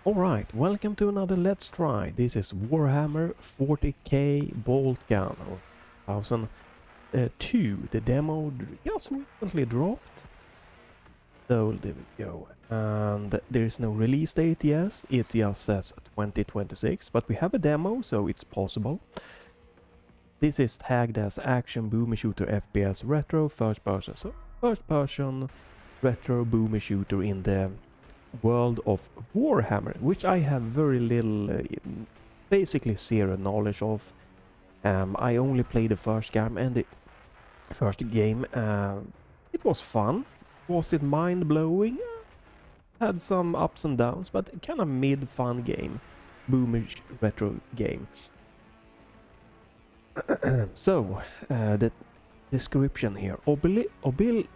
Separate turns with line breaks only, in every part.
Alright, welcome to another Let's Try. This is Warhammer 40k Boltgun, or 1002. The demo just recently dropped. So there we go. And there is no release date yet. It just says 2026, but we have a demo, so it's possible. This is tagged as Action Boomer Shooter FPS Retro First Person. So first person retro boomer shooter in the world of Warhammer, which I have very little, basically zero knowledge of. I only played the first game, and it was fun. Was it mind-blowing? Had some ups and downs, but kind of mid-fun game, boomish retro game. So the description here: obliterate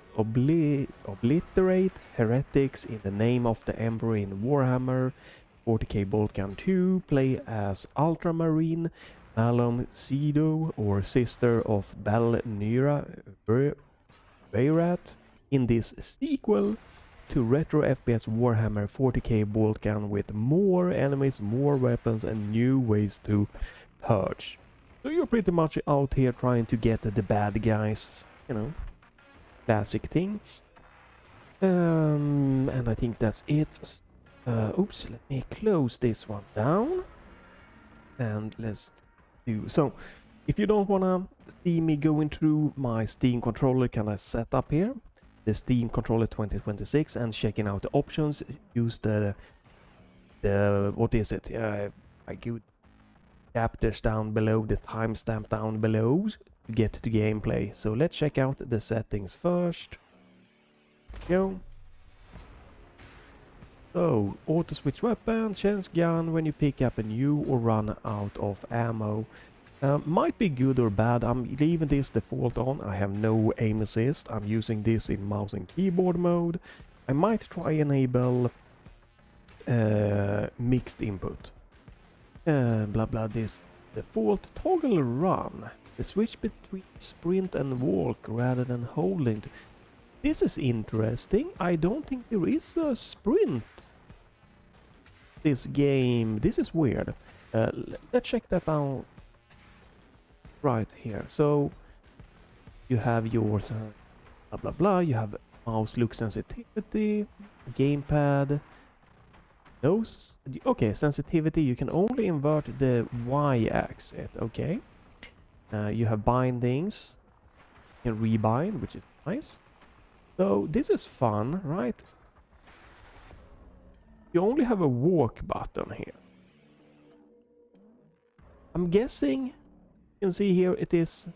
heretics in the name of the Emperor in Warhammer 40k Boltgun 2. Play as Ultramarine Malum Sido, or Sister of Balnira Bayrat, in this sequel to retro FPS Warhammer 40k Boltgun, with more enemies, more weapons, and new ways to purge. So you're pretty much out here trying to get the bad guys, you know. Classic thing. And I think that's it. Oops, let me close this one down. And let's do... So, if you don't wanna see me going through my Steam controller kind of setup here, the Steam controller 2026, and checking out the options, use the what is it? I could chapters down below, the timestamp down below, to get to gameplay. So let's check out the settings first. Go. So, auto switch weapon, change gun when you pick up a new or run out of ammo. Might be good or bad. I'm leaving this default on. I have no aim assist. I'm using this in mouse and keyboard mode. I might try enable mixed input. Blah blah, this default toggle run. The switch between sprint and walk rather than holding. This is interesting. I don't think there is a sprint. This game. This is weird. Let's check that out right here. So you have your blah blah blah. You have mouse look sensitivity, gamepad. Those, okay, sensitivity, you can only invert the y-axis, okay. You have bindings, you can rebind, which is nice. So this is fun, right? You only have a walk button here. I'm guessing, you can see here it is,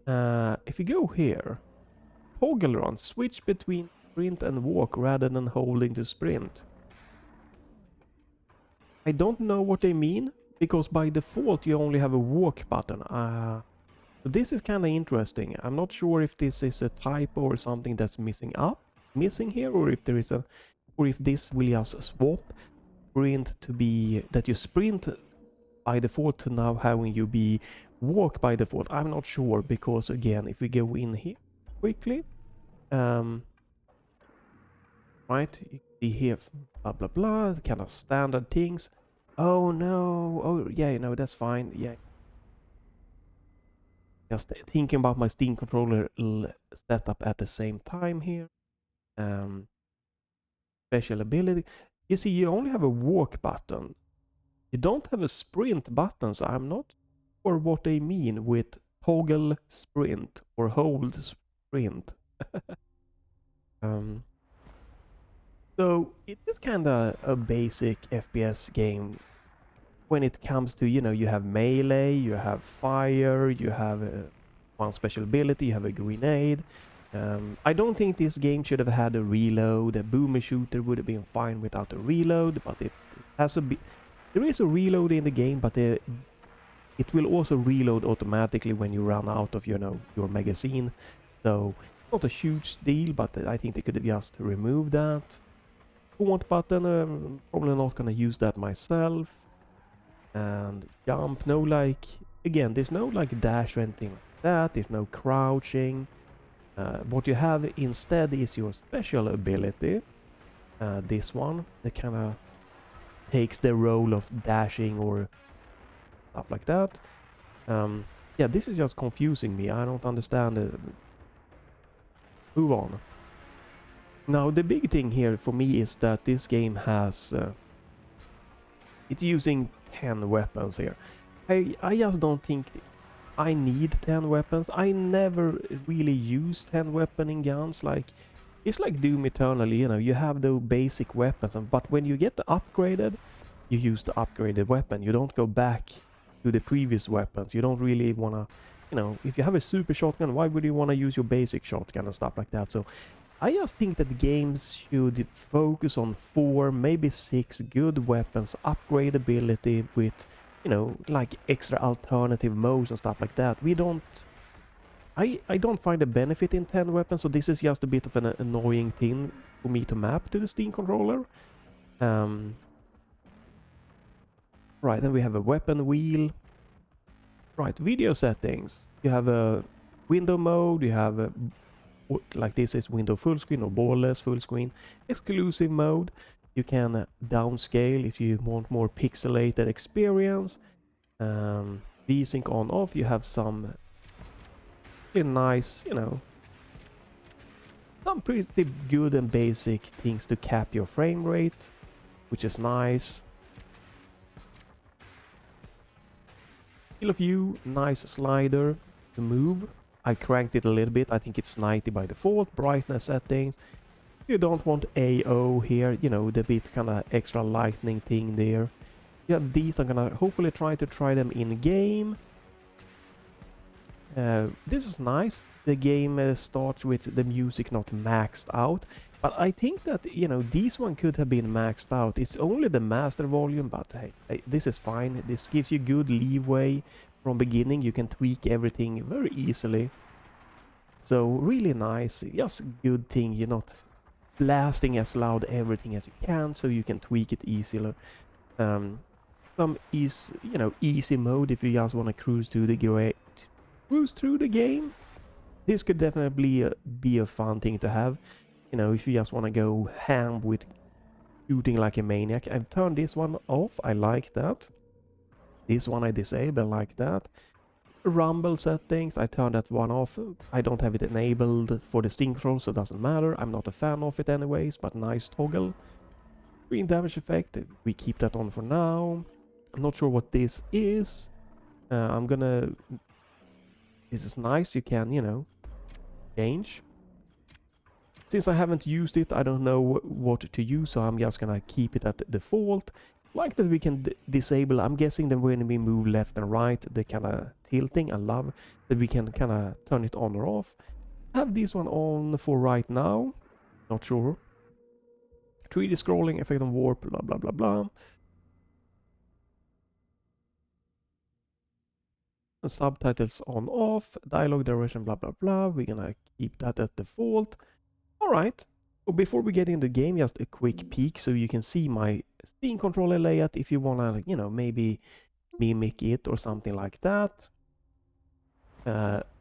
if you go here, toggle run, switch between sprint and walk rather than holding to sprint. I don't know what they mean, because by default you only have a walk button. So this is kind of interesting. I'm not sure if this is a typo or something that's missing here, or if there is or if this will just swap sprint to be that you sprint by default to now having you be walk by default. I'm not sure, because again, if we go in here quickly, right, you see here blah blah blah, kind of standard things. Oh no, oh yeah, you know, that's fine. Yeah, just thinking about my Steam controller setup at the same time here. Special ability, you see, you only have a walk button, you don't have a sprint button, so I'm not sure what they mean with toggle sprint or hold sprint. So it is kind of a basic FPS game when it comes to, you know, you have melee, you have fire, you have one special ability, you have a grenade. I don't think this game should have had a reload. A boomer shooter would have been fine without a reload, but it has there is a reload in the game, but it will also reload automatically when you run out of, you know, your magazine. So not a huge deal, but I think they could have just removed that. Taunt button, probably not gonna use that myself. And jump, no, like, again, there's no like dash or anything like that. There's no crouching. What you have instead is your special ability. This one, the kind of takes the role of dashing or stuff like that. Yeah, this is just confusing me. I don't understand it. Move on. Now the big thing here for me is that this game has it's using 10 weapons here. I just don't think I need 10 weapons. I never really use 10 weapon in guns. Like, it's like Doom Eternally, you know, you have the basic weapons, but when you get the upgraded, you use the upgraded weapon. You don't go back to the previous weapons. You don't really wanna, you know, if you have a super shotgun, why would you wanna use your basic shotgun and stuff like that? So I just think that games should focus on 4, maybe 6 good weapons, upgradability with, you know, like extra alternative modes and stuff like that. I don't find a benefit in 10 weapons, so this is just a bit of an annoying thing for me to map to the Steam controller. Right, then we have a weapon wheel. Right, video settings. You have a window mode, you have a, like this is window full screen or borderless full screen. Exclusive mode. You can downscale if you want more pixelated experience. VSync on off. You have some really nice, you know, some pretty good and basic things to cap your frame rate, which is nice. Field of view, nice slider to move. I cranked it a little bit. I think it's 90 by default. Brightness settings. You don't want AO here, you know, the bit kind of extra lightning thing there. You have these. I'm gonna hopefully try them in game. This is nice. The game starts with the music not maxed out, but I think that, you know, this one could have been maxed out. It's only the master volume, but hey, this is fine. This gives you good leeway from beginning. You can tweak everything very easily. So really nice. Just good thing you're not blasting as loud everything as you can, so you can tweak it easier. Some is, you know, easy mode if you just want to cruise through the game. This could definitely be a fun thing to have. You know, if you just want to go ham with shooting like a maniac. I've turned this one off. I like that. This one I disable. I like that. Rumble settings, I turned that one off. I don't have it enabled for the Steam control, so it doesn't matter. I'm not a fan of it anyways, but nice toggle. Green damage effect, we keep that on for now. I'm not sure what this is. This is nice, you can, you know, change. Since I haven't used it, I don't know what to use, so I'm just gonna keep it at default. Like that we can disable, I'm guessing that when we move left and right, the kind of tilting, I love that we can kind of turn it on or off. I have this one on for right now, not sure. 3D scrolling, effect on warp, blah blah blah blah. And subtitles on off, dialogue duration, blah blah blah. We're gonna keep that as default. Alright, so before we get in the game, just a quick peek so you can see my Steam controller layout if you wanna, you know, maybe mimic it or something like that.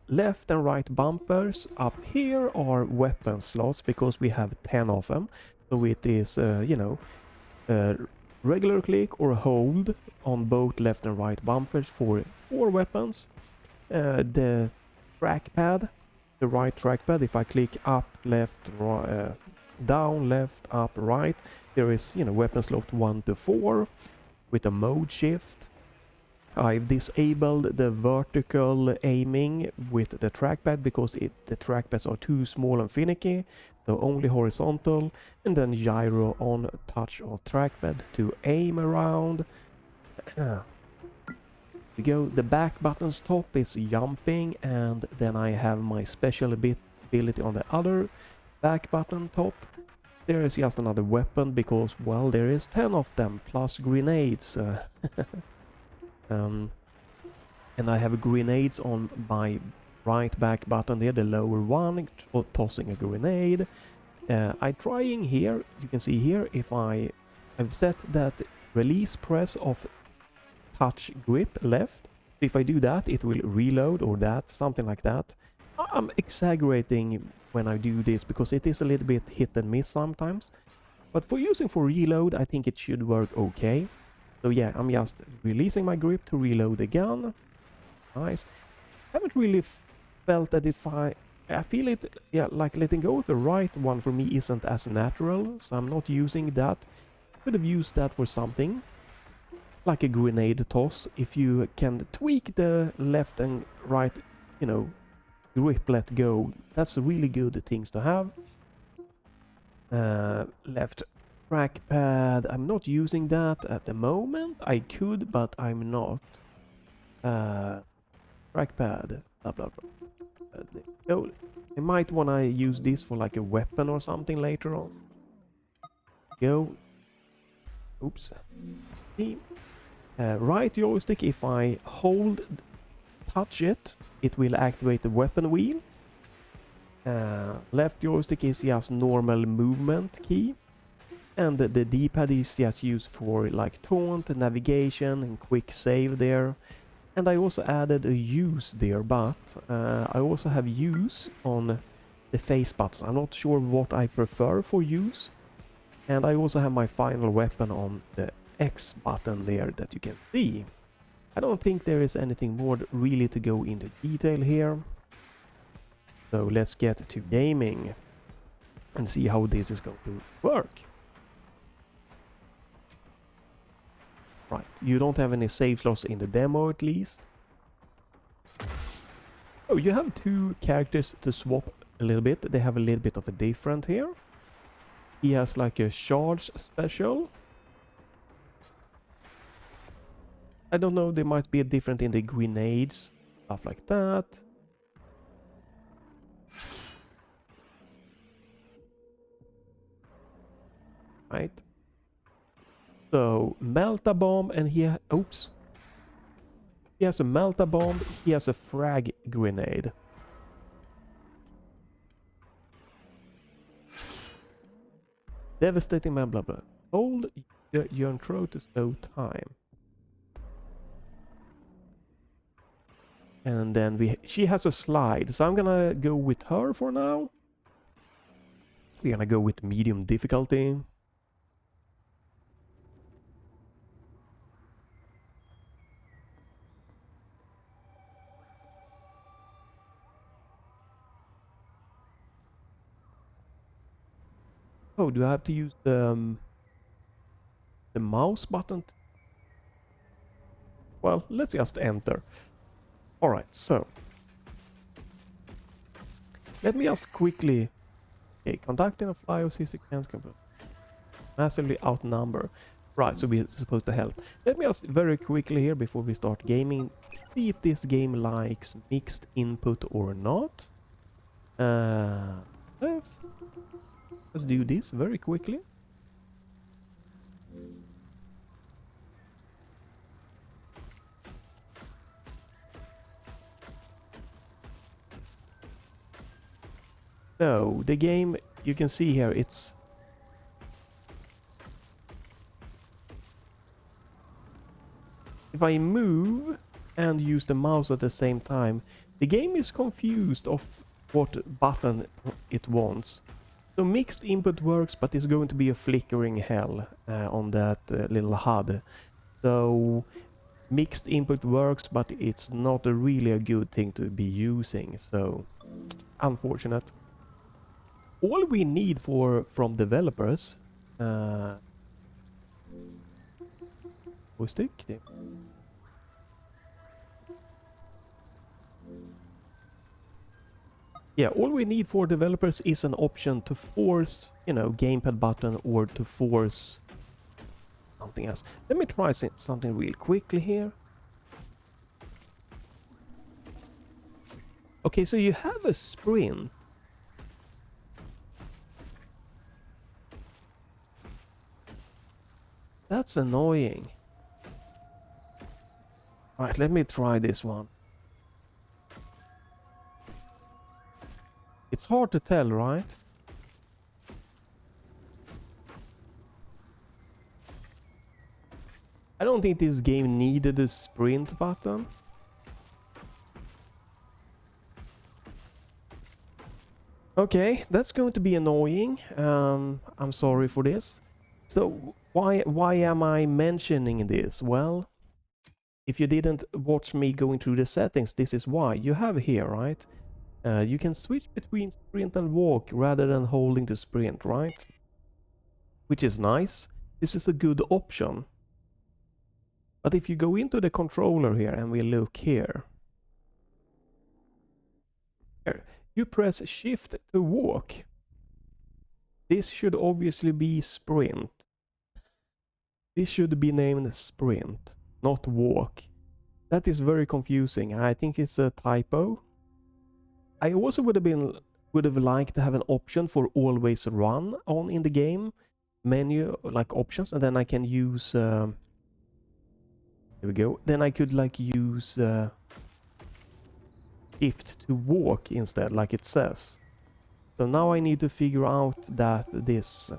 Left and right bumpers up here are weapon slots because we have 10 of them. So it is, you know, regular click or hold on both left and right bumpers for 4 weapons. The trackpad, the right trackpad, if I click up, left, down, left, up, right, there is, you know, weapon slot 1 to 4 with a mode shift. I've disabled the vertical aiming with the trackpad because the trackpads are too small and finicky, so only horizontal, and then gyro on touch or trackpad to aim around. We go, the back button's top is jumping, and then I have my special ability on the other back button top. There is just another weapon because, well, there is 10 of them plus grenades. And I have grenades on my right back button there, the lower one, tossing a grenade. I'm trying here, you can see here, if I've set that release press of touch grip left. If I do that, it will reload or that, something like that. I'm exaggerating when I do this because it is a little bit hit and miss sometimes. But for using for reload, I think it should work okay. So yeah, I'm just releasing my grip to reload the gun. Nice. Haven't really felt that if I feel it, yeah, like letting go of the right one for me isn't as natural, so I'm not using that. Could have used that for something, like a grenade toss. If you can tweak the left and right, you know, grip let go, that's really good things to have. Left trackpad, I'm not using that at the moment. I could, but I'm not. Trackpad, blah blah blah. Oh, I might want to use this for like a weapon or something later on. Go. Oops. Right joystick, if I touch it, it will activate the weapon wheel. Left joystick is just normal movement key. And the D-pad is just used for like taunt, navigation, and quick save there. And I also added a use there, but I also have use on the face buttons. I'm not sure what I prefer for use. And I also have my final weapon on the X button there that you can see. I don't think there is anything more really to go into detail here. So let's get to gaming and see how this is going to work. Right, you don't have any save slots in the demo at least. Oh, you have two characters to swap a little bit. They have a little bit of a different here. He has like a charge special. I don't know, there might be a different in the grenades, stuff like that. Right. So, melt-a-bomb, and oops. He has a melt-a-bomb, he has a frag grenade. Devastating man, blah blah. Hold your throw to slow time. And then she has a slide, so I'm gonna go with her for now. We're gonna go with medium difficulty. Oh, do I have to use the mouse button? Well, let's just enter. Alright, so. Let me just quickly... Okay, conducting a fly or see sequence massively outnumber. Right, so we're supposed to help. Let me just very quickly here, before we start gaming, see if this game likes mixed input or not. Let's do this very quickly. No, the game, you can see here, it's... If I move and use the mouse at the same time, the game is confused of what button it wants. So mixed input works, but it's going to be a flickering hell on that little HUD. So mixed input works, but it's not really a good thing to be using. So unfortunate. All we need from developers joystick. Yeah, all we need for developers is an option to force, you know, gamepad button or to force something else. Let me try something real quickly here. Okay, so you have a sprint. That's annoying. Alright, let me try this one. It's hard to tell, right? I don't think this game needed a sprint button. Okay, that's going to be annoying. I'm sorry for this. So why am I mentioning this? Well, if you didn't watch me going through the settings, this is why. You have here, right? You can switch between sprint and walk rather than holding to sprint, right? Which is nice. This is a good option. But if you go into the controller here and we look here, you press shift to walk. This should obviously be sprint. This should be named sprint, not walk. That is very confusing. I think it's a typo. I also would have liked to have an option for always run on in the game menu, like options, and then I can use here we go. Then I could like use shift to walk instead, like it says. So now I need to figure out that this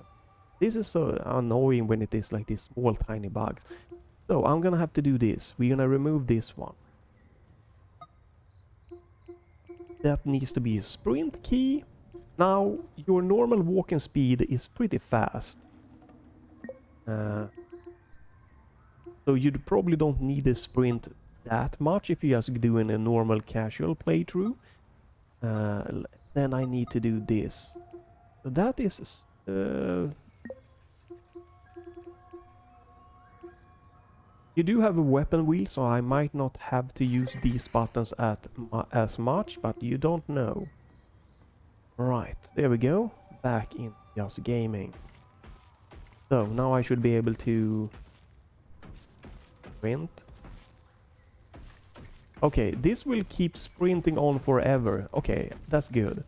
is so annoying when it is like these small tiny bugs. So I'm gonna have to do this. We're gonna remove this one. That needs to be a sprint key. Now your normal walking speed is pretty fast. So you probably don't need a sprint that much if you're just doing a normal casual playthrough. Then I need to do this. So that is you do have a weapon wheel, so I might not have to use these buttons as much, but you don't know. Right, there we go. Back in just gaming. So now I should be able to sprint. Okay, this will keep sprinting on forever. Okay, that's good.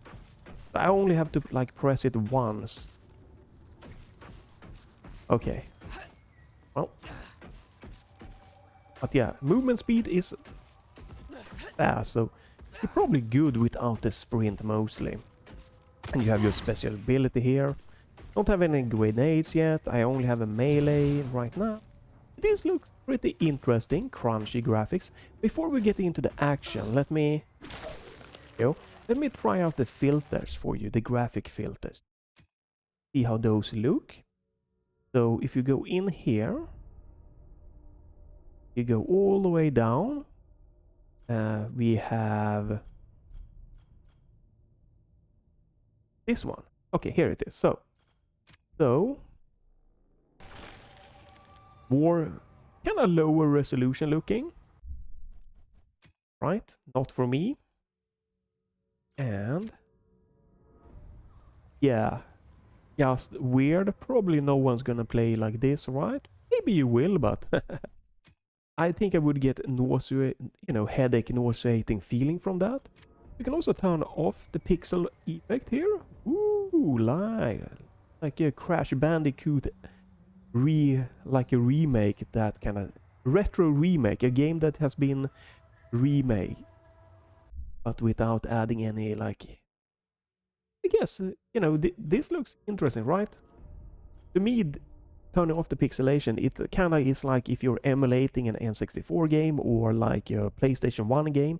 I only have to like press it once. Okay. Well. But yeah, movement speed is fast, so you're probably good without the sprint mostly. And you have your special ability here. Don't have any grenades yet. I only have a melee right now. This looks pretty interesting, crunchy graphics. Before we get into the action, let me try out the filters for you, the graphic filters. See how those look. So if you go in here, you go all the way down. We have this one. Okay, here it is. So more kind of lower resolution looking, right? Not for me. And yeah, just weird. Probably no one's gonna play like this, right? Maybe you will, but I think I would get headache, nauseating feeling from that. You can also turn off the pixel effect here. Ooh, like a Crash Bandicoot like a remake, that kind of retro remake, a game that has been remade, but without adding any like. I guess this looks interesting, right? To me, turning off the pixelation, it kind of is like if you're emulating an N64 game or like a PlayStation 1 game,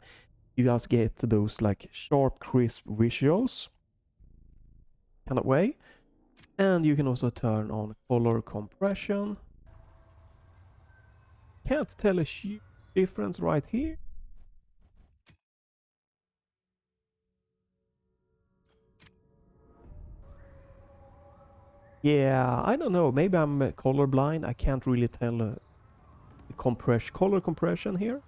you just get those like sharp, crisp visuals kind of way. And you can also turn on color compression. Can't tell a huge difference right here. Yeah, I don't know. Maybe I'm colorblind. I can't really tell the color compression here.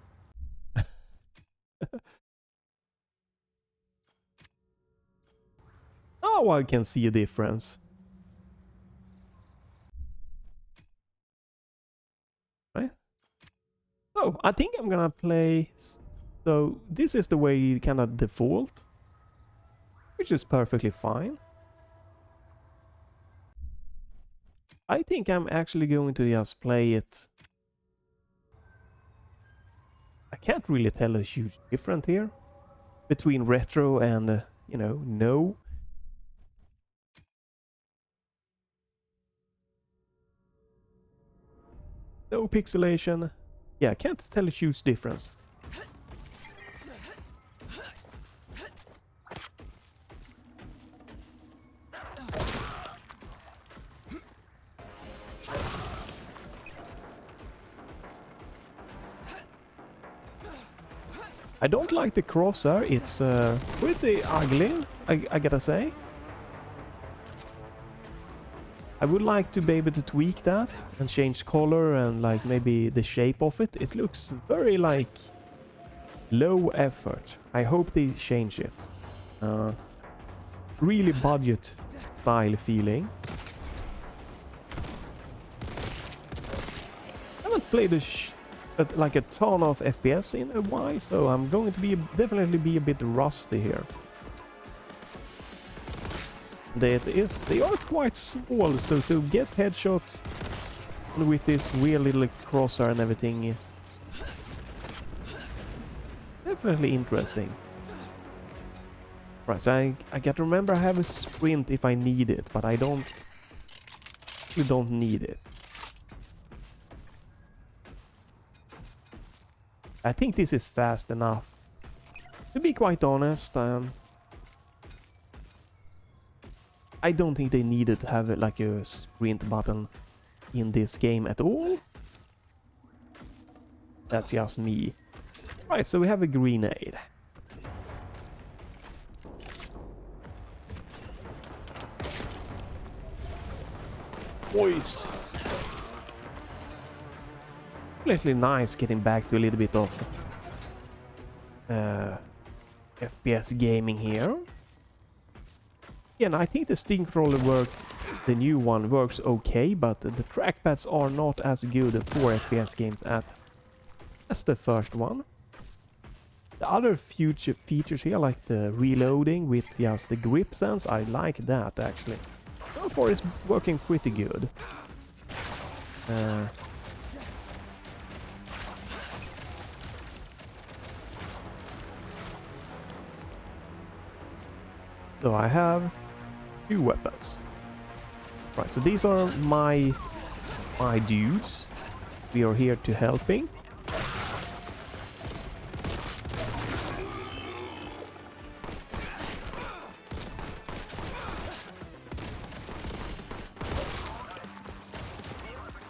Oh, I can see a difference. Right? So I think I'm gonna play. So this is the way you kind of default, which is perfectly fine. I think I'm actually going to just play it. I can't really tell a huge difference here between retro and, no. No pixelation. Yeah, I can't tell a huge difference. I don't like the crosshair, it's pretty ugly, I gotta say. I would like to be able to tweak that and change color and like maybe the shape of it. It looks very like low effort. I hope they change it. Really budget style feeling. I haven't played like a ton of FPS in a while, so I'm going to definitely be a bit rusty here. They are quite small, so to get headshots with this weird little crosshair and everything, definitely interesting. Right, so I got to remember I have a sprint if I need it, but I don't need it. I think this is fast enough. To be quite honest, I don't think they needed to have like a sprint button in this game at all. That's just me. Right, so we have a grenade. Boys. Definitely nice getting back to a little bit of FPS gaming here. Yeah, and I think the Steam controller the new one works okay, but the trackpads are not as good for FPS games as the first one. The other features here, like the reloading with just the grip sense, I like that actually. So far it's working pretty good. So I have 2 weapons. Right, so these are my dudes. We are here to helping.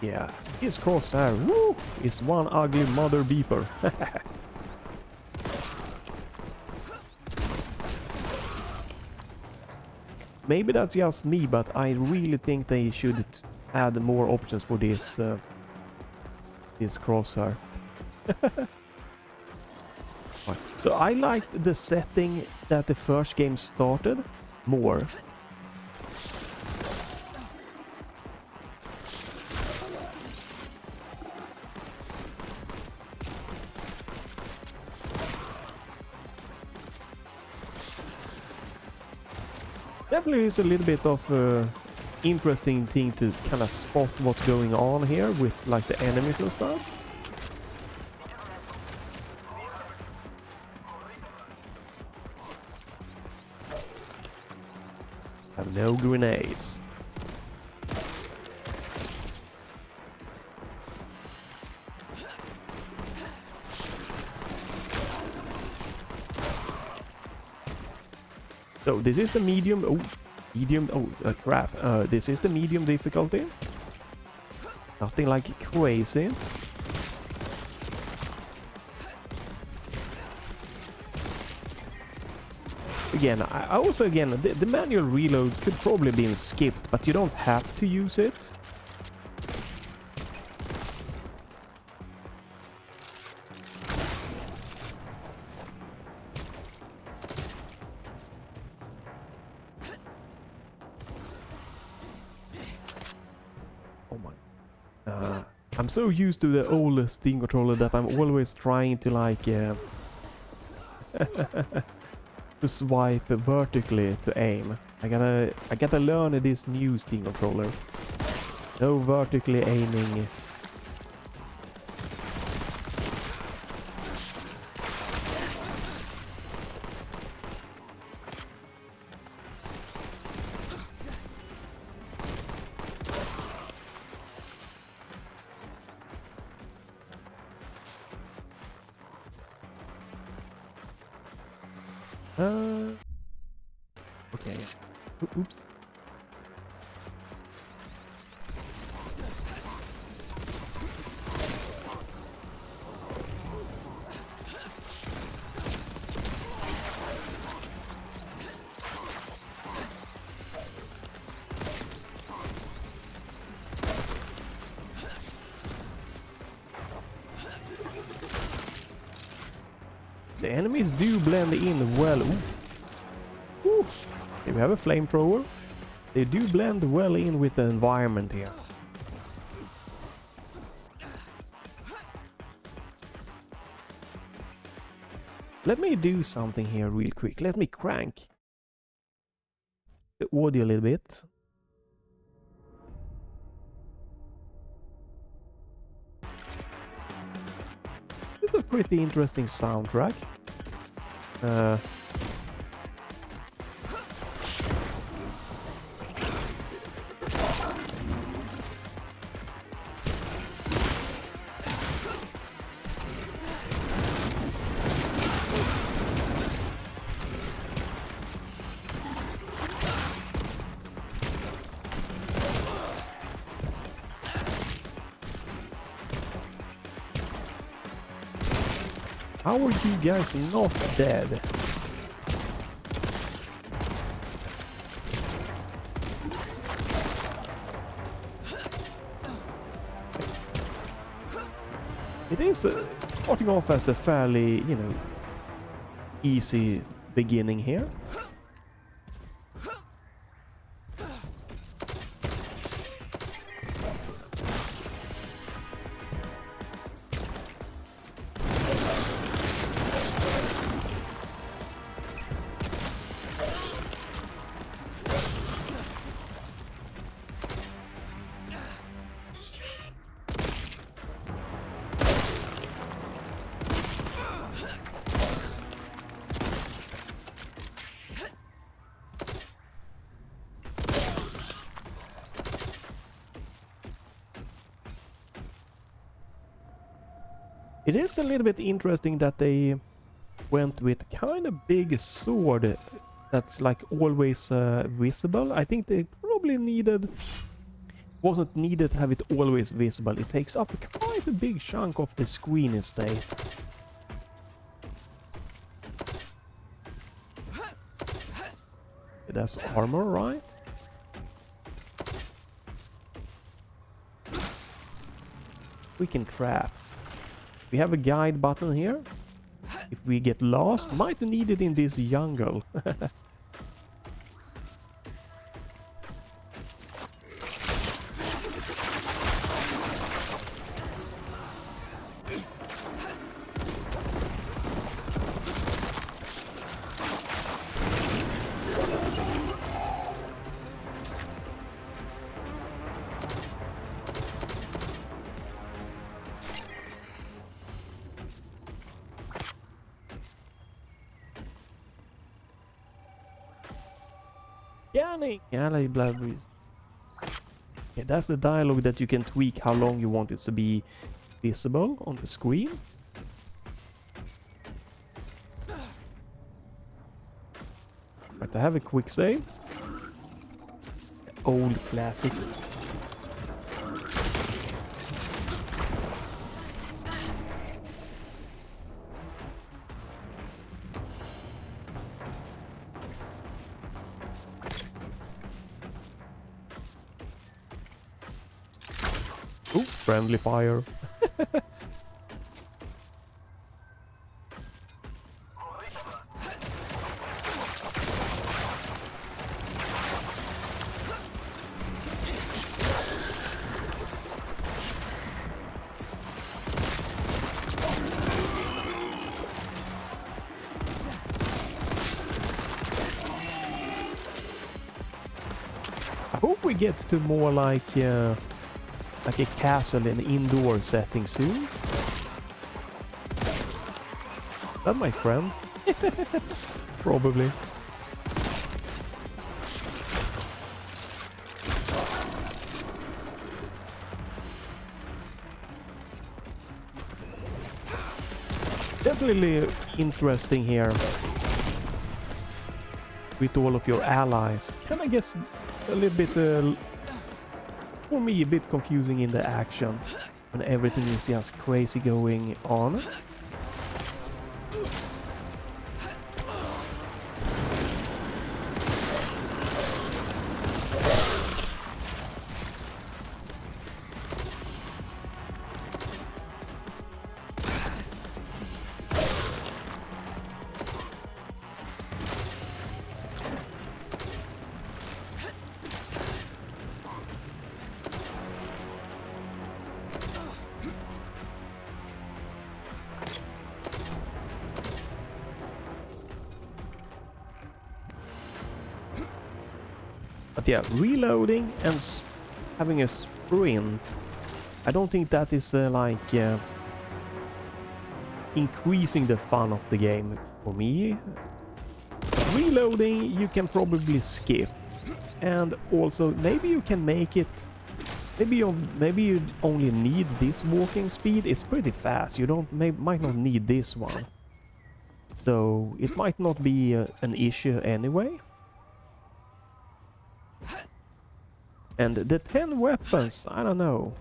Yeah, his crosshair, woo, is one ugly mother beeper. Maybe that's just me, but I really think they should add more options for this crosshair. So I liked the setting that the first game started more. Definitely is a little bit of interesting thing to kind of spot what's going on here with like the enemies and stuff. Have no grenades. So this is the medium. Crap. This is the medium difficulty. Nothing like crazy. Again, the manual reload could probably been skipped, but you don't have to use it. I'm so used to the old Steam controller that I'm always trying to like to swipe vertically to aim. I gotta learn this new Steam controller. No vertically aiming. Okay. Oops. The enemies do blend in well. Ooh. Ooh. Okay, we have a flamethrower. They do blend well in with the environment here. Let me do something here real quick. Let me crank the audio a little bit. This is a pretty interesting soundtrack. How are you guys not dead? It is starting off as a fairly, you know, easy beginning here. It is a little bit interesting that they went with kind of big sword that's like always visible. I think they probably wasn't needed to have it always visible. It takes up quite a big chunk of the screen instead. That's armor, right? Freaking traps. We have a guide button here. If we get lost, might need it in this jungle. Yellow blackberries. Okay, that's the dialogue that you can tweak how long you want it to be visible on the screen. Right, I have a quick save. Old classic. Ooh, friendly fire. I hope we get to more like a castle in an indoor setting soon. That my friend. Probably. Definitely interesting here with all of your allies. Can I guess a little bit for me a bit confusing in the action when everything is just crazy going on. But yeah, reloading and having a sprint, I don't think that is increasing the fun of the game for me. Reloading you can probably skip, and also maybe you can make it. Maybe you only need this walking speed. It's pretty fast. You might not need this one, so it might not be an issue anyway. And the 10 weapons, I don't know.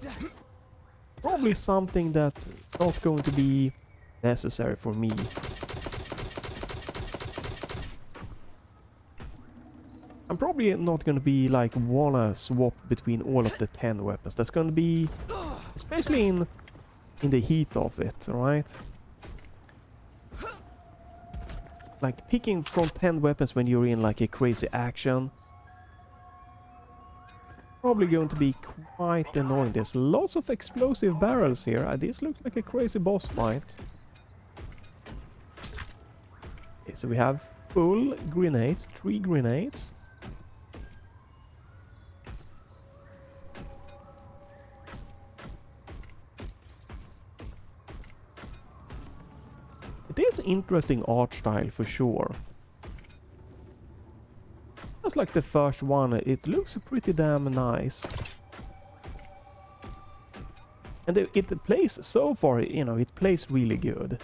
Probably something that's not going to be necessary for me. I'm probably not going to be like wanna swap between all of the 10 weapons. That's going to be, especially in the heat of it, right? Like picking from 10 weapons when you're in like a crazy action. Probably going to be quite annoying. There's lots of explosive barrels here. This looks like a crazy boss fight. Okay, so we have full grenades, 3 grenades. It is interesting art style for sure. Just like the first one, it looks pretty damn nice. And it plays so far, you know, it plays really good.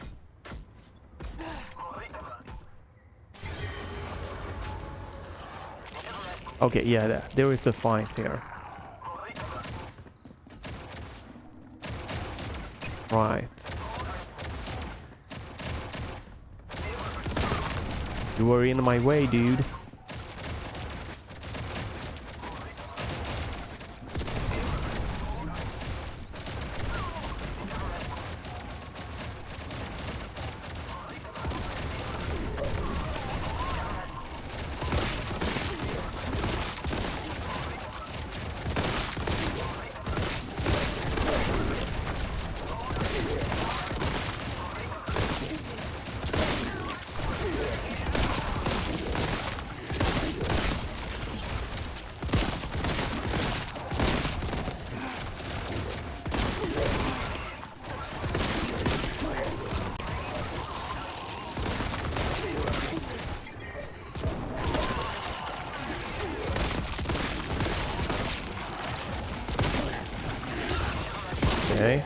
Okay, yeah, there is a fight here. Right. You were in my way, dude. Okay.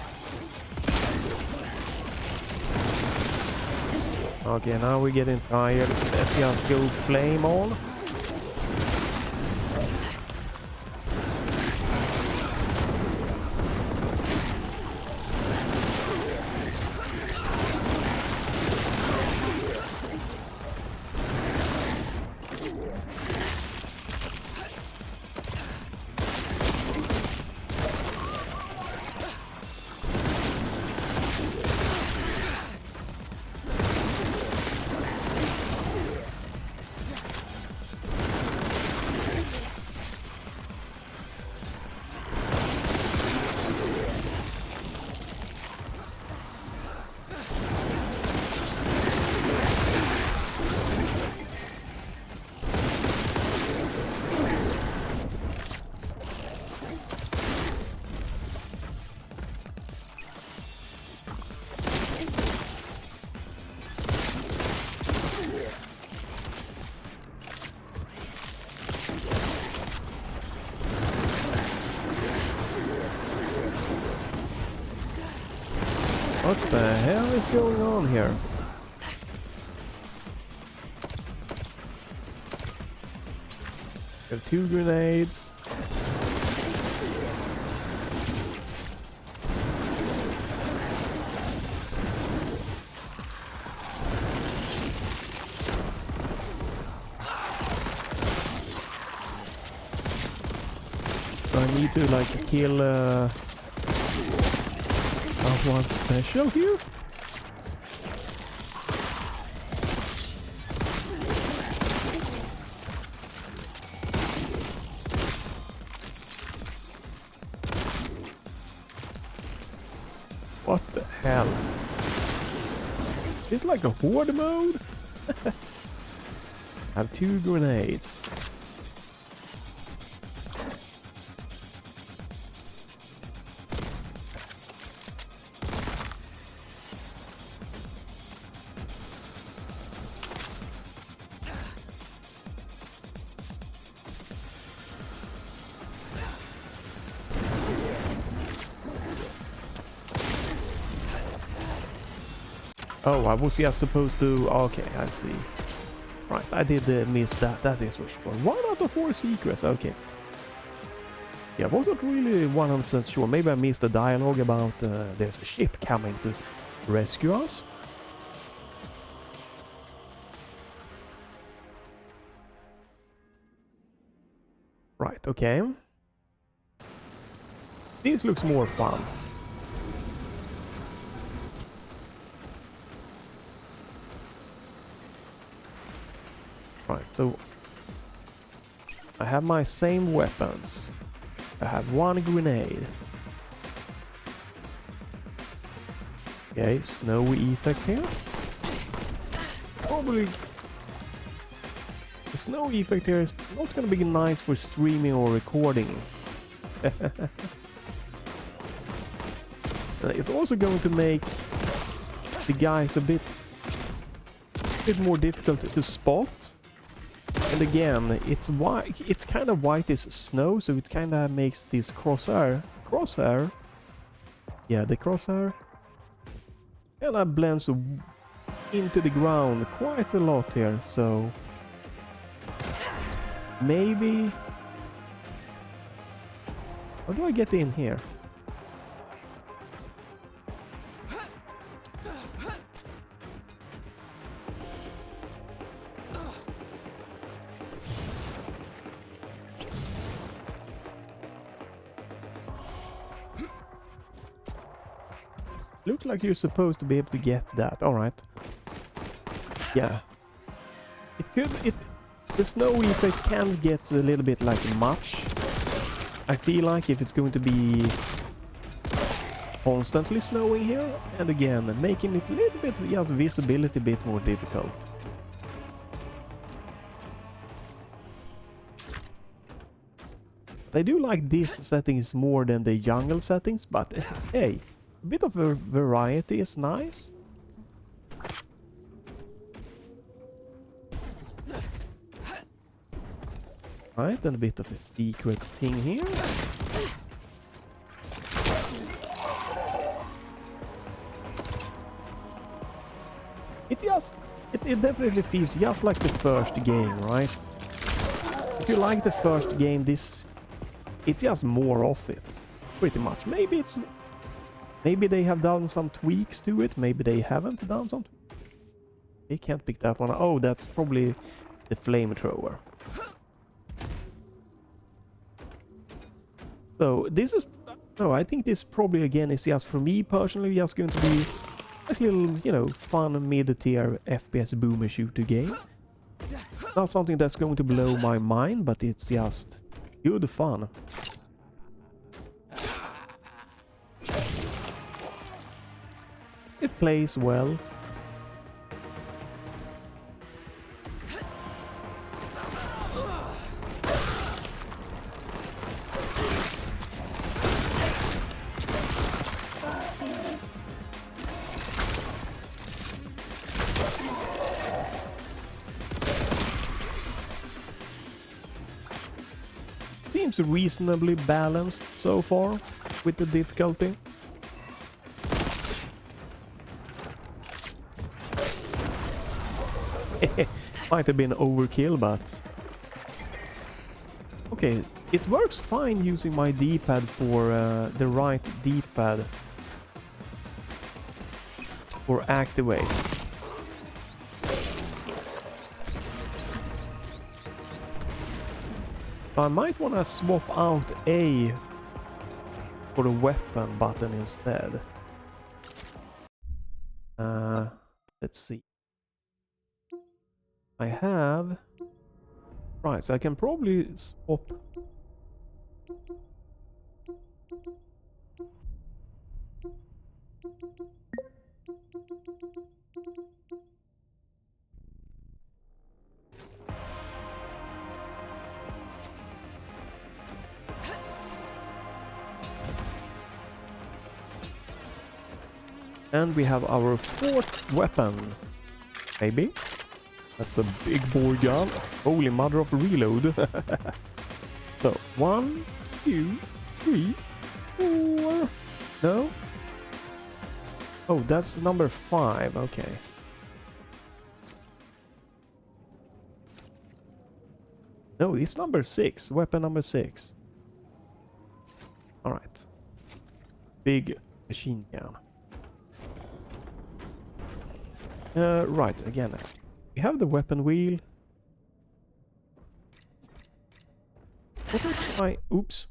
Okay, now we're getting tired. Let's just go flame on. What the hell is going on here? Got 2 grenades. So I need to like kill one special here? What the hell? It's like a horde mode? I have 2 grenades. Oh, I was just supposed to... Okay, I see. Right, I did miss that. That is for sure. 1 out of 4 secrets. Okay. Yeah, I wasn't really 100% sure. Maybe I missed the dialogue about there's a ship coming to rescue us. Right, okay. This looks more fun. Right, so I have my same weapons. I have 1 grenade. Okay, snowy effect here. Probably the snow effect here is not gonna be nice for streaming or recording. It's also going to make the guys a bit more difficult to spot. And again, it's white. It's kind of white as snow, so it kind of makes this crosshair. Yeah, the crosshair. And that blends into the ground quite a lot here. So maybe. How do I get in here? Looks like you're supposed to be able to get that. All right. Yeah. The snow effect can get a little bit like much. I feel like if it's going to be constantly snowing here, and again making it a little bit just visibility a bit more difficult. I do like this settings more than the jungle settings, but hey, a bit of a variety is nice. Right, and a bit of a secret thing here. It definitely feels just like the first game, right? If you like the first game, it's just more of it, pretty much. Maybe they have done some tweaks to it. Maybe they haven't done some. They can't pick that one. Oh, that's probably the flamethrower. So this is... No, I think this probably, again, is just for me personally just going to be a little, you know, fun mid-tier FPS boomer shooter game. Not something that's going to blow my mind, but it's just good fun. It plays well. Seems reasonably balanced so far with the difficulty. Might have been overkill, but okay, it works fine using my D-pad for the right D-pad for activate. I might want to swap out A for the weapon button instead. Let's see. I have... Right, so I can probably swap... And we have our 4th weapon. Maybe. That's a big boy gun. Holy mother of reload. So, 1, 2, 3, 4. No? Oh, that's number 5, okay. No, it's number 6, weapon number 6. Alright. Big machine gun. Right, again. We have the weapon wheel. What if I... Oops.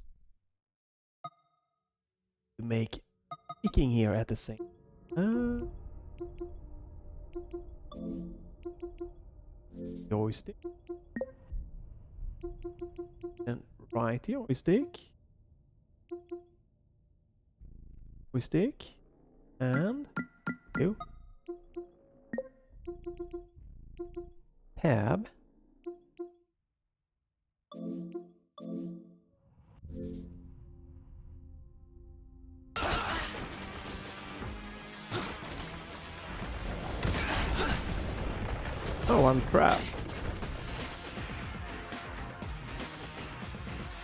To make picking here at the same... joystick. And right joystick. Joystick. And... Ew. Tab. Oh, I'm trapped.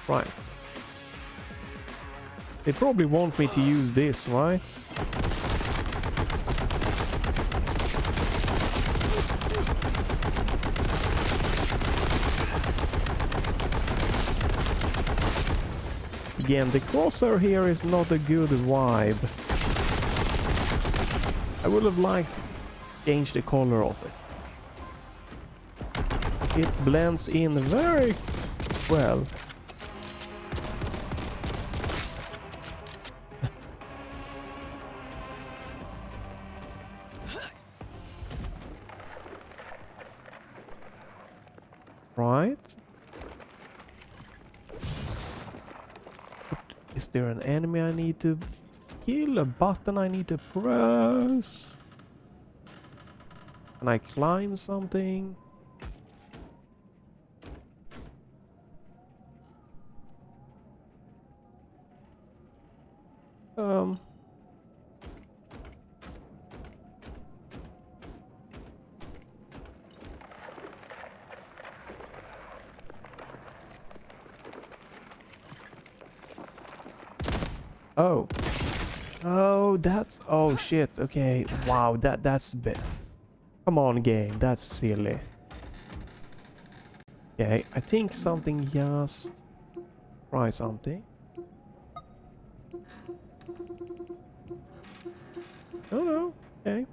Right. They probably want me to use this, right? Again, the crosshair here is not a good vibe. I would have liked to change the color of it. It blends in very well. Right. Is there an enemy I need to kill? A button I need to press? Can I climb something? Oh. Oh, that's... Oh, shit. Okay. Wow, that's a bit... Come on, game. That's silly. Okay, I think something just... Try something. Oh, no. Okay.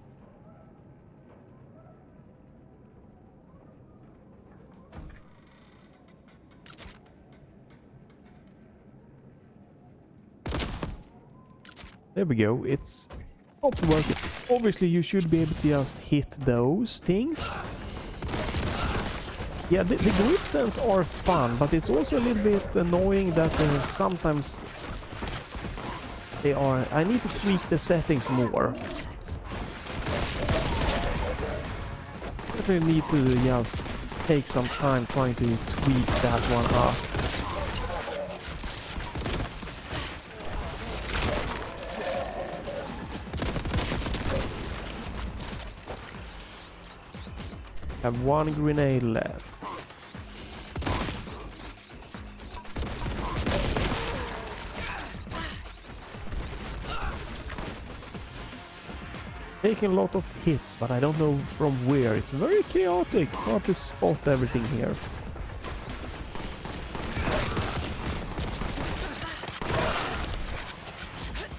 There we go, it's not working. Obviously you should be able to just hit those things. Yeah, the grip sense are fun, but it's also a little bit annoying that sometimes they are... I need to tweak the settings more. I need to just take some time trying to tweak that one up. Have one grenade left. Taking a lot of hits, but I don't know from where. It's very chaotic. Hard to spot everything here.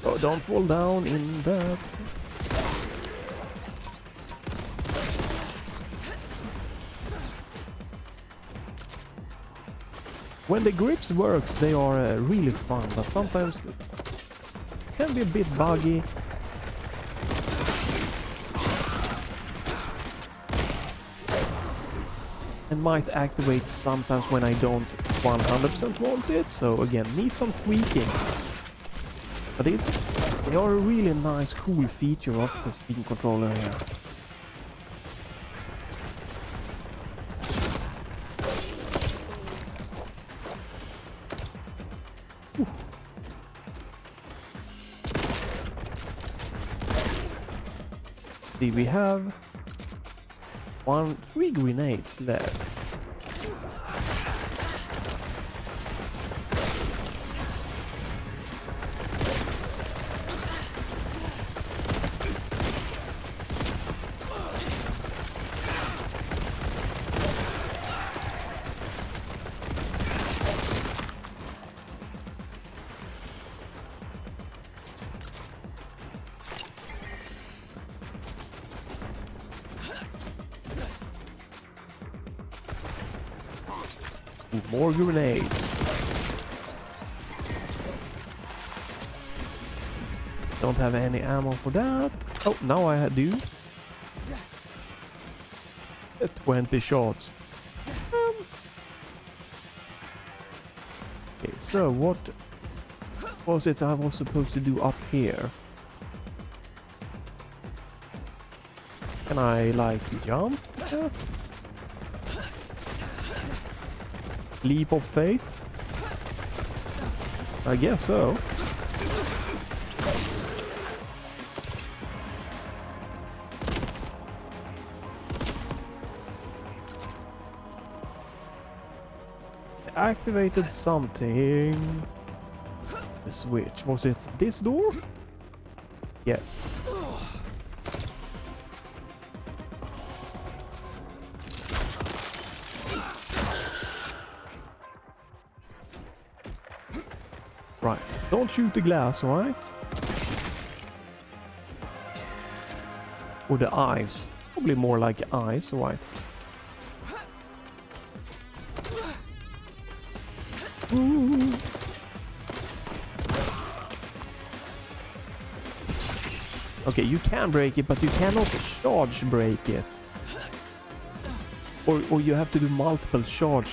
Oh, don't fall down in that. When the grips works, they are really fun, but sometimes it can be a bit buggy. And might activate sometimes when I don't 100% want it, so again, need some tweaking. But they are a really nice, cool feature of the Steam controller here. See, we have 3 grenades left. Ooh, more grenades. Don't have any ammo for that. Oh, now I do. 20 shots. Okay, so what was it I was supposed to do up here? Can I, like, jump? Leap of faith? I guess so. Activated something. The switch. Was it this door? Yes. Right. Don't shoot the glass, right? Or the eyes. Probably more like eyes, right? Ooh. Okay, you can break it, but you cannot charge break it. Or you have to do multiple charge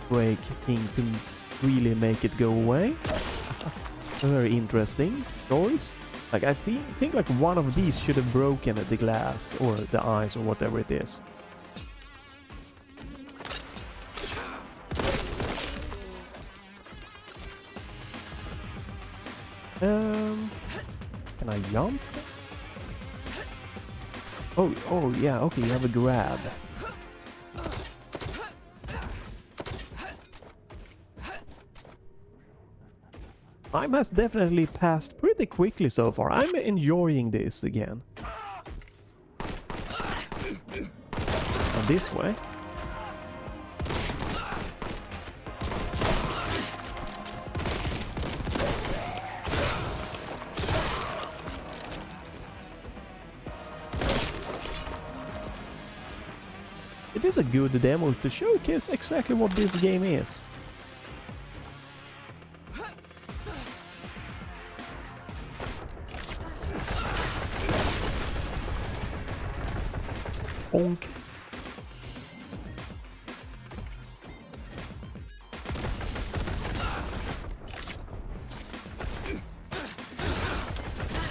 break thing to really make it go away. Very interesting choice. Like, I think like one of these should have broken the glass or the eyes or whatever it is. Can I jump? Oh yeah, okay, you have a grab. Time has definitely passed pretty quickly so far. I'm enjoying this again. And this way. It is a good demo to showcase exactly what this game is. Bonk.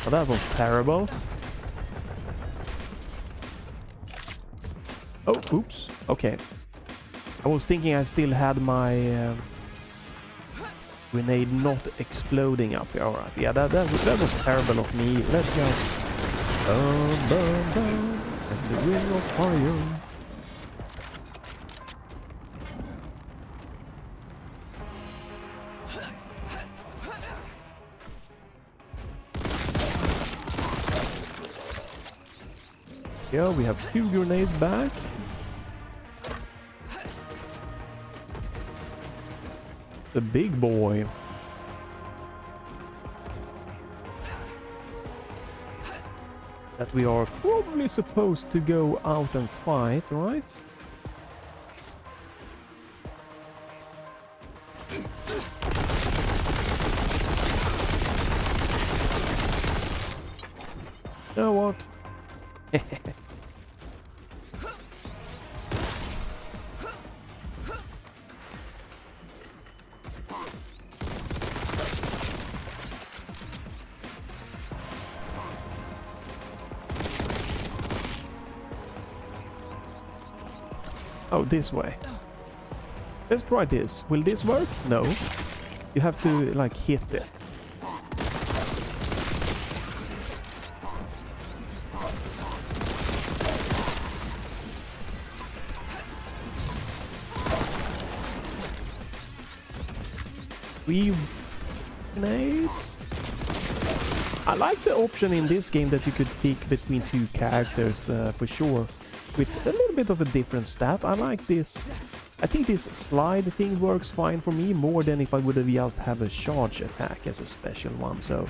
Oh, that was terrible. Oh, oops. Okay. I was thinking I still had my grenade not exploding up here. Alright, yeah, that was terrible of me. Let's just burn, burn, burn, and the ring of fire. Yeah, we have 2 grenades back. The big boy. That we are probably supposed to go out and fight, right? You know what? Oh, this way. Let's try this. Will this work? No. You have to, like, hit it. Three grenades. I like the option in this game that you could pick between 2 characters for sure. With a little bit of a different stat. I like this. I think this slide thing works fine for me, more than if I would have just have a charge attack as a special one, so...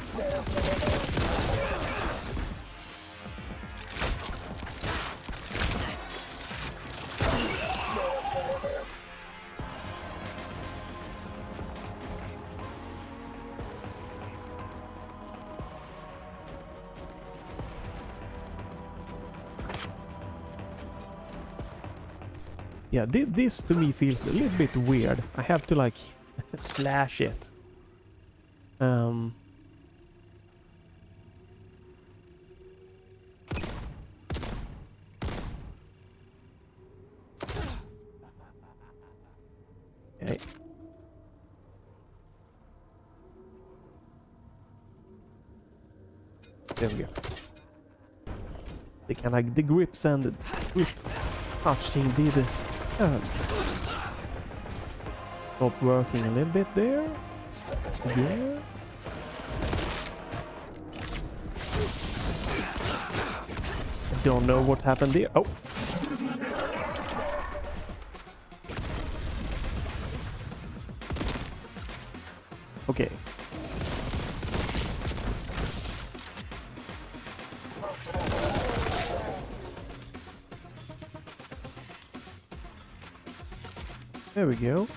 Yeah, this to me feels a little bit weird. I have to like slash it. Okay. There we go. They can like the grips and the grip touch thing did stop working a little bit there. Yeah. I don't know what happened there. Oh. Okay. There we go.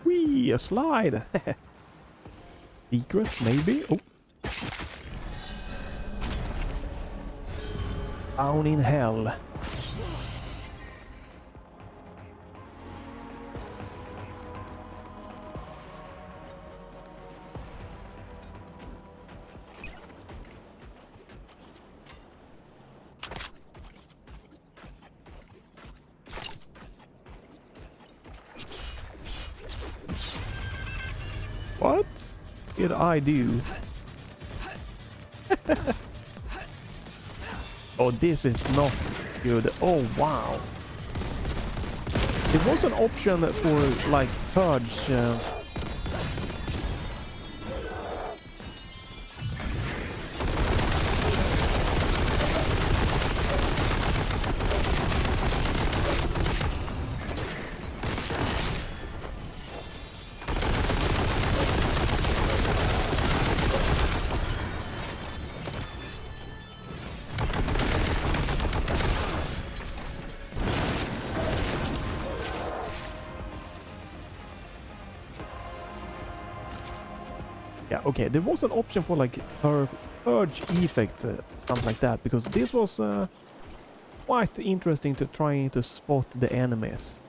Whee, a slide. Secret, maybe? Oh. Down in hell. What did I do? Oh, this is not good. Oh, wow. It was an option for, like, purge. Yeah, okay, there was an option for like purge effect, something like that, because this was quite interesting to trying to spot the enemies.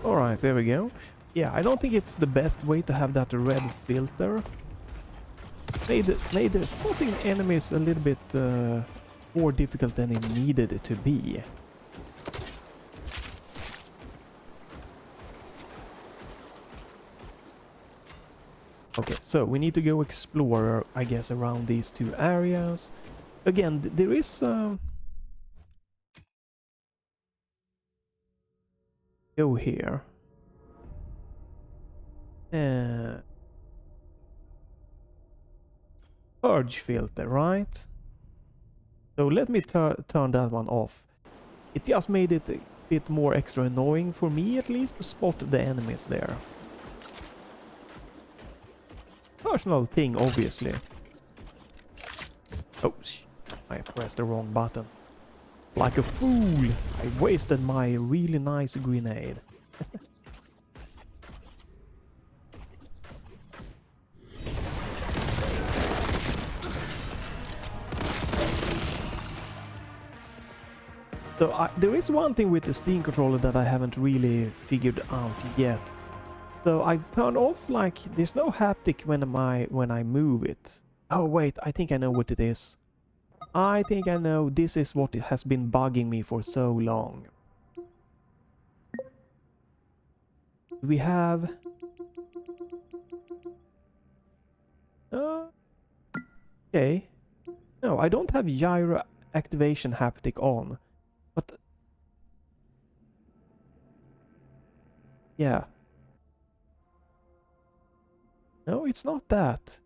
Alright, there we go. Yeah, I don't think it's the best way to have that red filter. Made the spotting enemies a little bit more difficult than it needed it to be. Okay, so we need to go explore, I guess, around these two areas. Again, there is go here. Purge filter, right? So let me turn that one off. It just made it a bit more extra annoying for me, at least, to spot the enemies there. Personal thing, obviously. Oh, I pressed the wrong button. Like a fool! I wasted my really nice grenade. So there is one thing with the Steam controller that I haven't really figured out yet. So I turned off, like, there's no haptic when I move it. Oh wait, I think I know what it is. I think I know, this is what has been bugging me for so long. We have... okay. No, I don't have gyro activation haptic on. But... yeah. No, it's not that.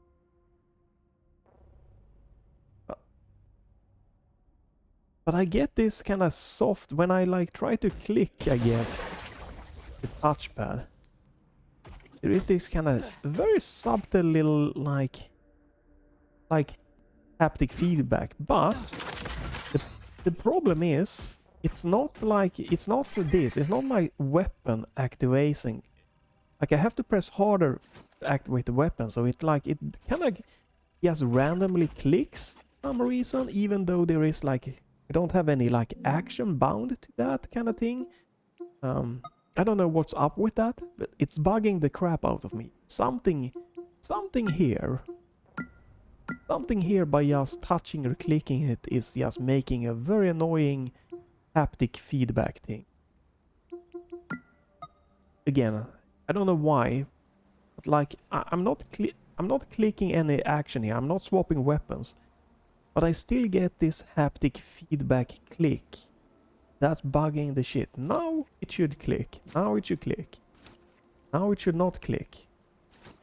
But I get this kind of soft when I like try to click, I guess, the touchpad. There is this kind of very subtle little like haptic feedback, but the problem is it's not for this. It's not my weapon activating. Like I have to press harder to activate the weapon, so it's like it kind of just randomly clicks for some reason, even though there is like I don't have any like action bound to that kind of thing. I don't know what's up with that, but it's bugging the crap out of me. Something here by just touching or clicking it is just making a very annoying haptic feedback thing. Again, I don't know why, but like I'm not clicking any action here. I'm not swapping weapons. But I still get this haptic feedback click. That's bugging the shit. Now it should click. Now it should click. Now it should not click.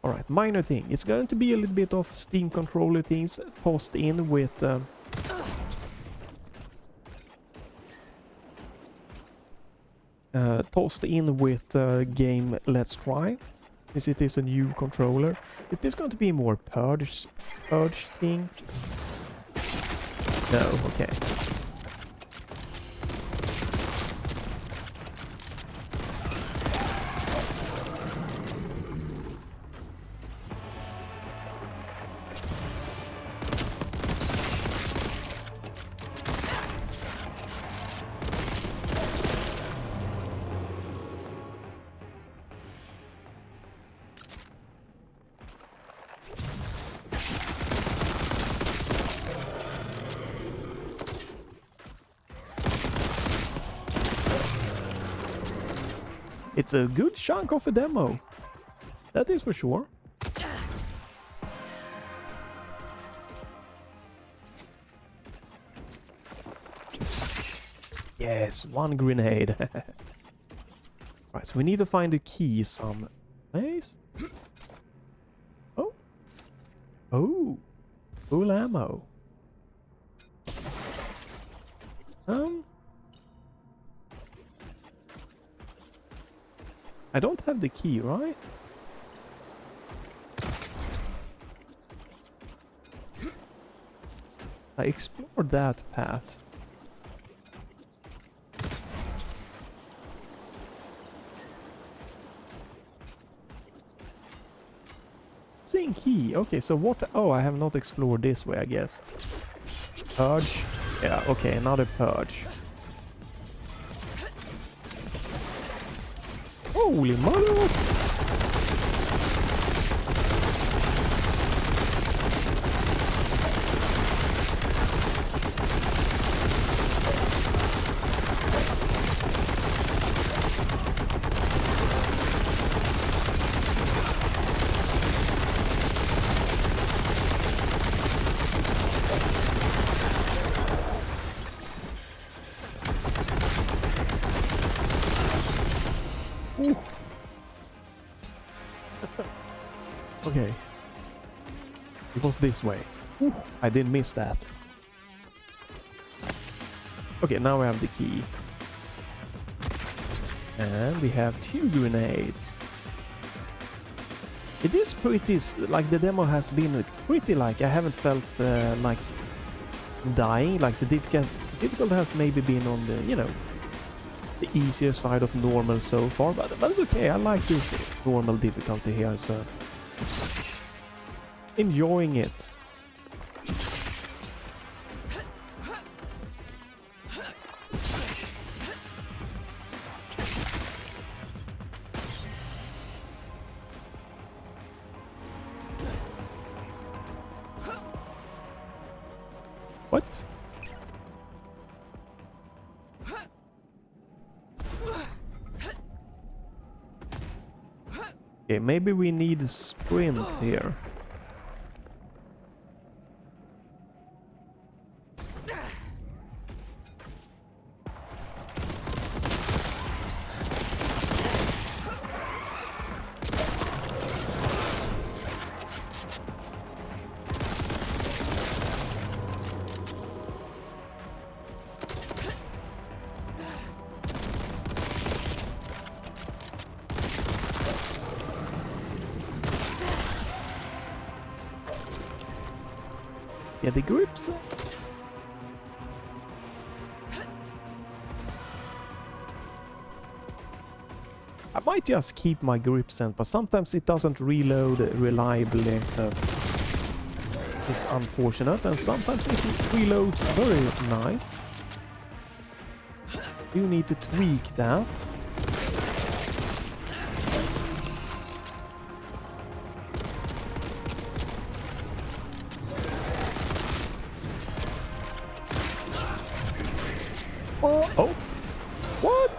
Alright, minor thing. It's going to be a little bit of Steam controller things tossed in with... game Let's Try. Since it is a new controller. Is this going to be more purge thing? No, okay. It's a good chunk of a demo. That is for sure. Yes, one grenade. Right, so we need to find the key some place. Oh. Oh. Full ammo. I don't have the key, right? I explored that path. Same key. Okay, so what... oh, I have not explored this way, I guess. Purge. Yeah, okay, another purge. Holy mother! It was this way. Ooh, I didn't miss that. Okay, now we have the key. And we have 2 grenades. It is pretty, like the demo has been pretty like, I haven't felt like dying, like the difficulty has maybe been on the, you know, the easier side of normal so far, but it's okay, I like this normal difficulty here, so enjoying it. What? Okay, maybe we need a sprint here. Yeah, the grips. I might just keep my grip sense, but sometimes it doesn't reload reliably, so it's unfortunate, and sometimes it reloads very nice. You need to tweak that. Oh, what?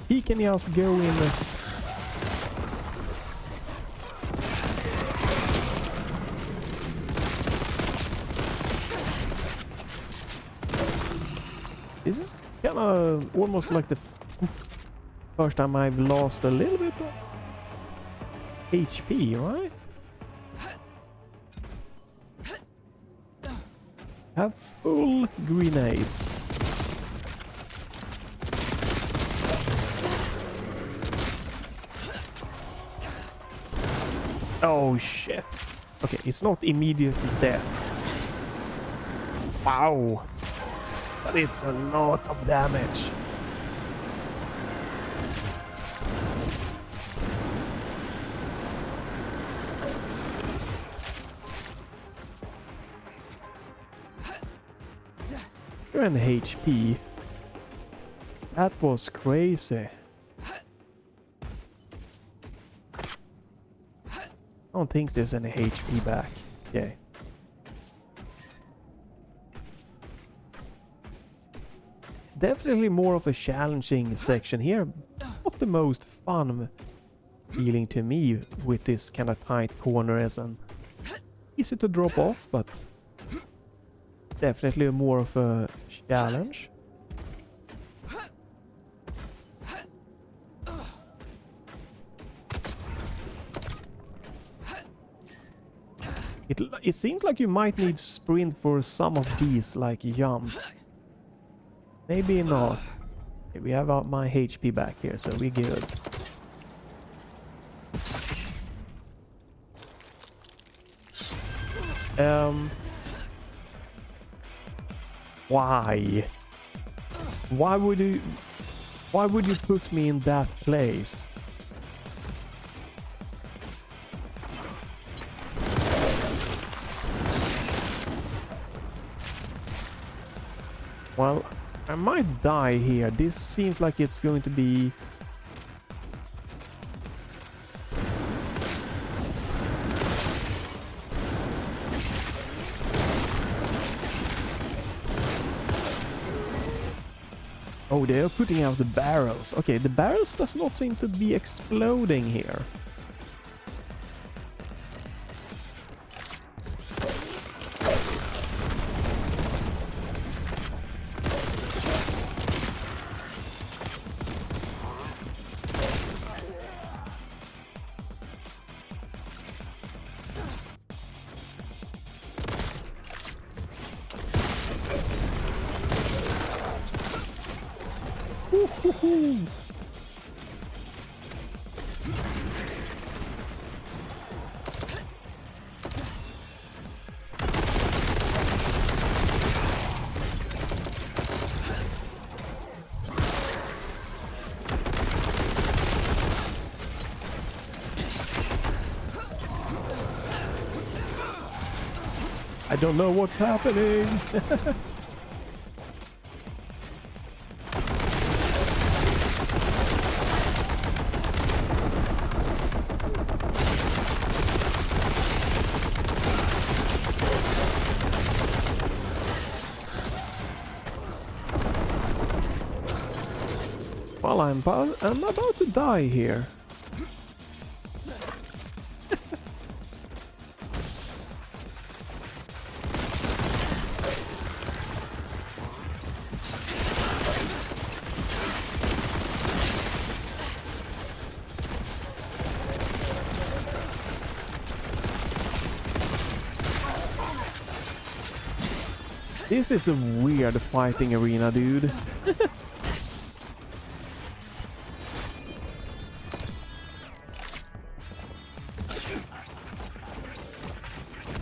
He can just go in. This is kind of almost like the first time I've lost a little bit of HP, right? Have full grenades. Oh shit. Okay, it's not immediately dead. Wow. But it's a lot of damage. And HP. That was crazy. I don't think there's any HP back. Okay. Definitely more of a challenging section here. Not the most fun feeling to me with this kind of tight corners and easy to drop off, but definitely more of a challenge. It seems like you might need sprint for some of these, like jumps. Maybe not. Okay, we have my HP back here, so we're good. Why? Why would you put me in that place? Well, I might die here. This seems like it's going to be... Oh, they are putting out the barrels. Okay, the barrels does not seem to be exploding here. Woohoo! I don't know what's happening. Well, I'm about to die here. This is a weird fighting arena, dude.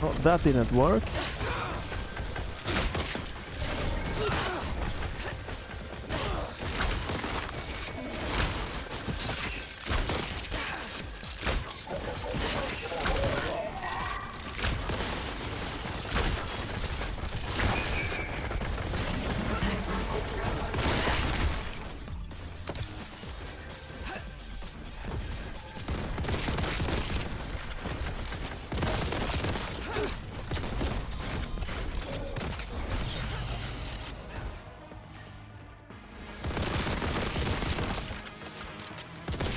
Oh, that didn't work.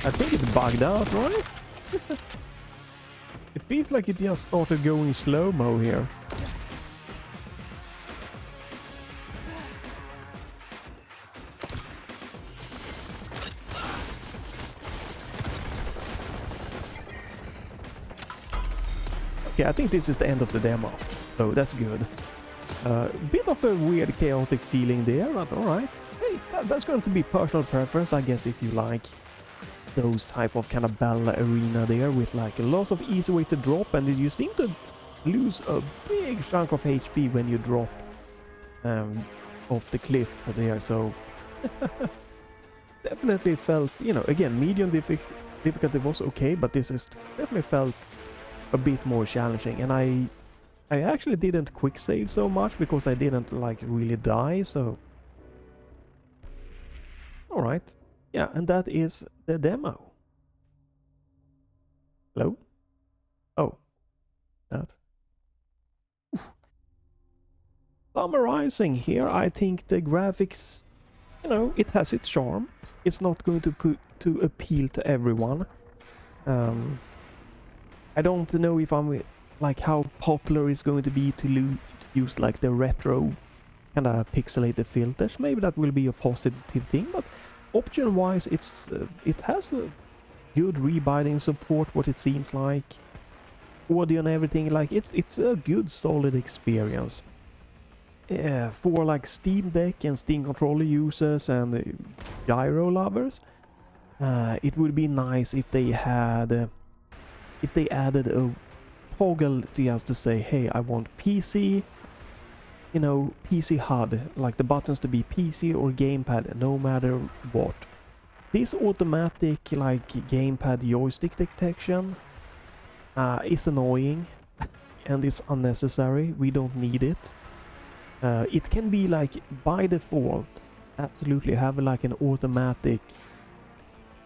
I think it's bugged out, right? It feels like it just started going slow-mo here. Okay, I think this is the end of the demo. So that's good. Bit of a weird chaotic feeling there, but alright. Hey, that's going to be personal preference, I guess, if you like those type of kind of battle arena there with like lots of easy way to drop, and you seem to lose a big chunk of HP when you drop off the cliff there, so definitely felt, you know, again, medium difficulty was okay, but this is definitely felt a bit more challenging, and I actually didn't quick save so much because I didn't like really die, so alright. Yeah, and that is the demo. Hello? Oh, that. Summarizing here, I think the graphics, you know, it has its charm. It's not going to appeal to everyone. I don't know if I'm like how popular it's going to be to use like the retro kind of pixelated filters. Maybe that will be a positive thing, but option-wise, it has a good rebinding support, what it seems like, audio and everything. Like it's a good, solid experience. Yeah, for like Steam Deck and Steam controller users and gyro lovers, it would be nice if they had, if they added a toggle to just to say, hey, I want PC. You know, PC HUD, like the buttons to be PC or gamepad, no matter what. This automatic, like, gamepad joystick detection is annoying and it's unnecessary. We don't need it. It can be, like, by default, absolutely have, like, an automatic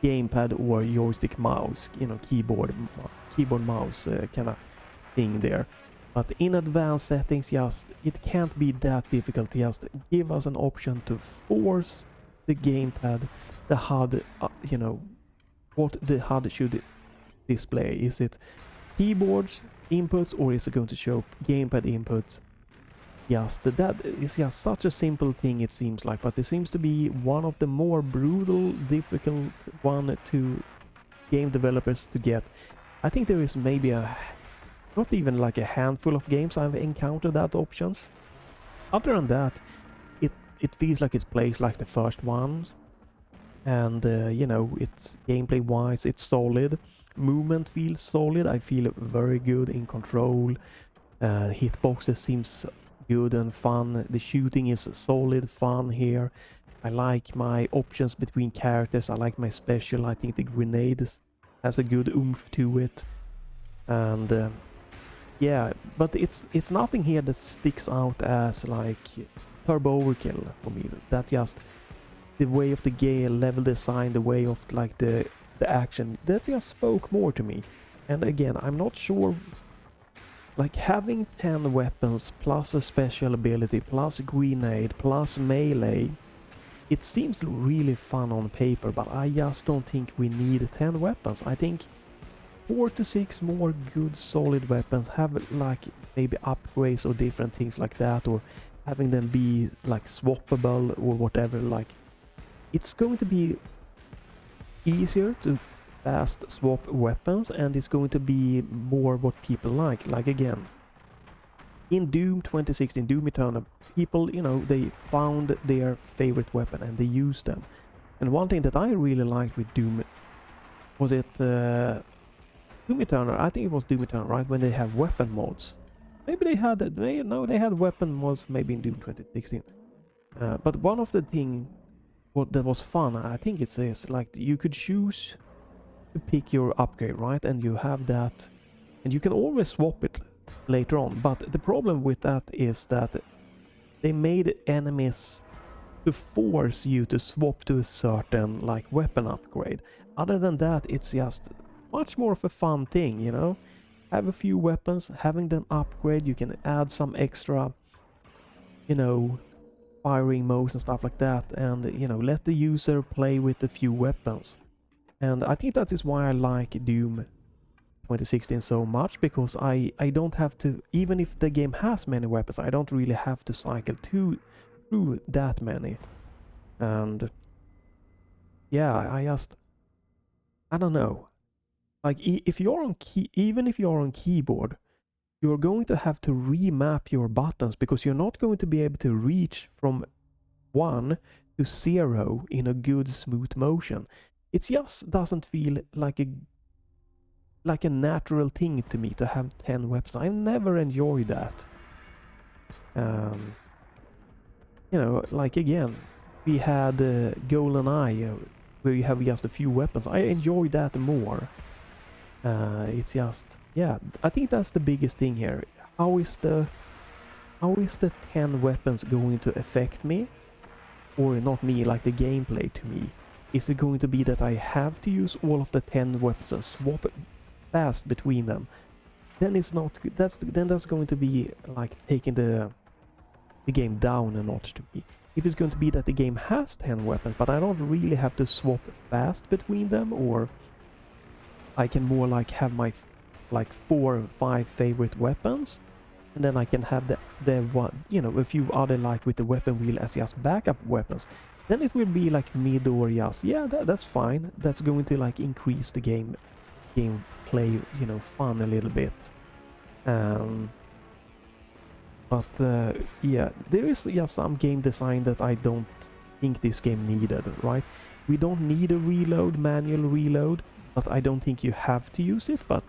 gamepad or joystick mouse, you know, keyboard mouse kind of thing there. But in advanced settings, just it can't be that difficult to just give us an option to force the gamepad, the HUD, you know, what the HUD should display. Is it keyboard inputs or is it going to show gamepad inputs? Just that is just such a simple thing, it seems like, but it seems to be one of the more brutal, difficult one to game developers to get. I think there is maybe not even like a handful of games I've encountered that options. Other than that, it feels like it plays like the first ones. and you know, it's gameplay wise, it's solid. Movement feels solid. I feel very good in control. Hitboxes seems good and fun. The shooting is solid fun here. I like my options between characters. I like my special. I think the grenades has a good oomph to it. And yeah, but it's nothing here that sticks out as like turbo overkill for me. That just the way of the game, level design, the way of like the action, that just spoke more to me. And again, I'm not sure, like having 10 weapons plus a special ability plus grenade plus melee, it seems really fun on paper, but I just don't think we need 10 weapons. I think 4 to 6 more good solid weapons, have like maybe upgrades or different things like that, or having them be like swappable or whatever. Like, it's going to be easier to fast swap weapons, and it's going to be more what people like. Like again, in Doom 2016, Doom Eternal, people, you know, they found their favorite weapon and they used them. And one thing that I really liked with Doom, was it Doom Eternal? I think it was Doom Eternal, right? When they have weapon mods. Maybe they had they had weapon mods maybe in Doom 2016. But one of the thing that was fun, I think it says, like, you could choose to pick your upgrade, right? And you have that, and you can always swap it later on. But the problem with that is that they made enemies to force you to swap to a certain like weapon upgrade. Other than that, it's just much more of a fun thing, you know? Have a few weapons, having them upgrade, you can add some extra, you know, firing modes and stuff like that, and, you know, let the user play with a few weapons. And I think that is why I like Doom 2016 so much, because I don't have to, even if the game has many weapons, I don't really have to cycle through that many. And yeah, I don't know. Like, if you're on even if you're on keyboard, you're going to have to remap your buttons, because you're not going to be able to reach from 1 to 0 in a good smooth motion. It just doesn't feel like a natural thing to me to have 10 weapons. I never enjoyed that. You know, like again, we had GoldenEye, where you have just a few weapons. I enjoy that more. It's just, yeah, I think that's the biggest thing here. How is the 10 weapons going to affect me? Or not me, like the gameplay to me. Is it going to be that I have to use all of the 10 weapons and swap fast between them? Then it's not good. That's going to be like taking the game down a notch to me. If it's going to be that the game has 10 weapons, but I don't really have to swap fast between them, or I can more like have my like 4 or 5 favorite weapons, and then I can have the one, you know, a few other like with the weapon wheel as just backup weapons. Then it will be like mid or just, yeah, that's fine. That's going to like increase the gameplay, you know, fun a little bit. But yeah, there is just some game design that I don't think this game needed, right? We don't need a manual reload, but I don't think you have to use it. But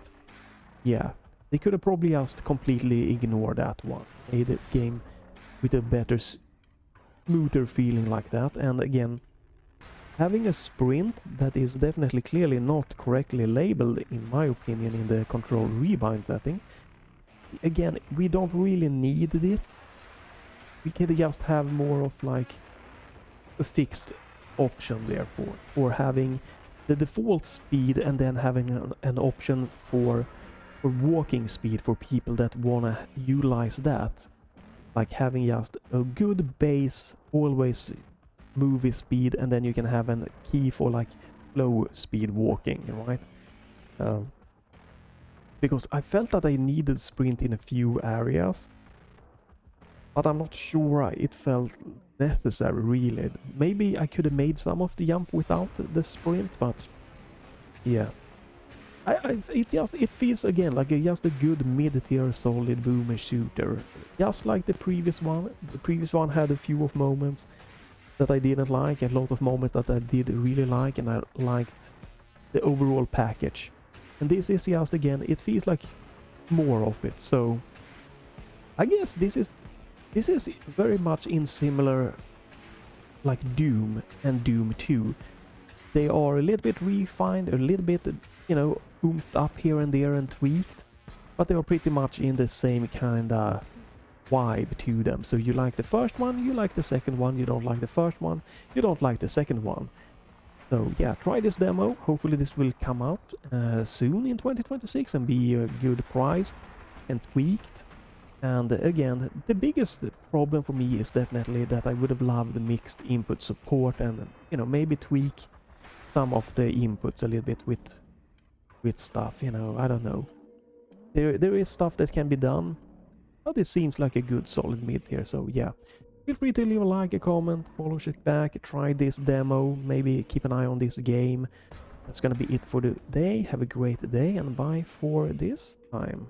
yeah, they could have probably just completely ignored that one. Made the game with a better, smoother feeling like that. And again, having a sprint that is definitely clearly not correctly labeled, in my opinion, in the control rebind setting. Again, we don't really need it. We can just have more of like a fixed option there for having the default speed, and then having an option for walking speed for people that wanna utilize that. Like having just a good base, always movie speed, and then you can have a key for like low speed walking, right? Because I felt that I needed sprint in a few areas, but I'm not sure it felt necessary really. Maybe I could have made some of the jump without the sprint, but yeah. It feels again like just a good mid-tier solid boomer shooter, just like the previous one. The previous one had a few of moments. that I didn't like, a lot of moments that I did really like, and I liked the overall package. And this is just, again, it feels like more of it. So I guess this is very much in similar like Doom and Doom 2. They are a little bit refined, a little bit, you know, oomphed up here and there and tweaked, but they are pretty much in the same kind of vibe to them. So you like the first one, you like the second one, you don't like the first one, you don't like the second one. So yeah, try this demo. Hopefully this will come out soon in 2026 and be good priced and tweaked. And again, the biggest problem for me is definitely that I would have loved the mixed input support and, you know, maybe tweak some of the inputs a little bit with stuff, you know, I don't know. There is stuff that can be done, but it seems like a good solid mid here, so yeah. Feel free to leave a like, a comment, follow, check back, try this demo, maybe keep an eye on this game. That's gonna be it for the day. Have a great day and bye for this time.